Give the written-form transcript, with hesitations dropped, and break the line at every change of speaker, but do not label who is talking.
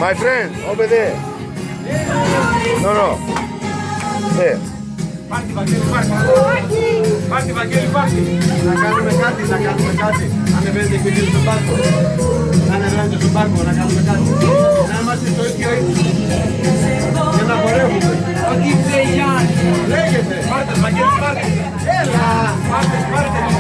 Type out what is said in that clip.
My friend, over there. No, no. There.
Πάρτι, Βαγγέλη, πάρτι. Πάρτι, Βαγγέλη, πάρτι. Να κάνουμε κάτι. Ανεβαίνετε και λίγο στον πάρκο. Ανεβαίνετε στον πάρκο, να κάνουμε κάτι. Να είμαστε στο ίδιο ύψος. Και να χορεύουμε. Ό,τι θέλει. Λέγεται. Πάρτε, Βαγγέλη, πάρτε. Έλα. Πάρτε.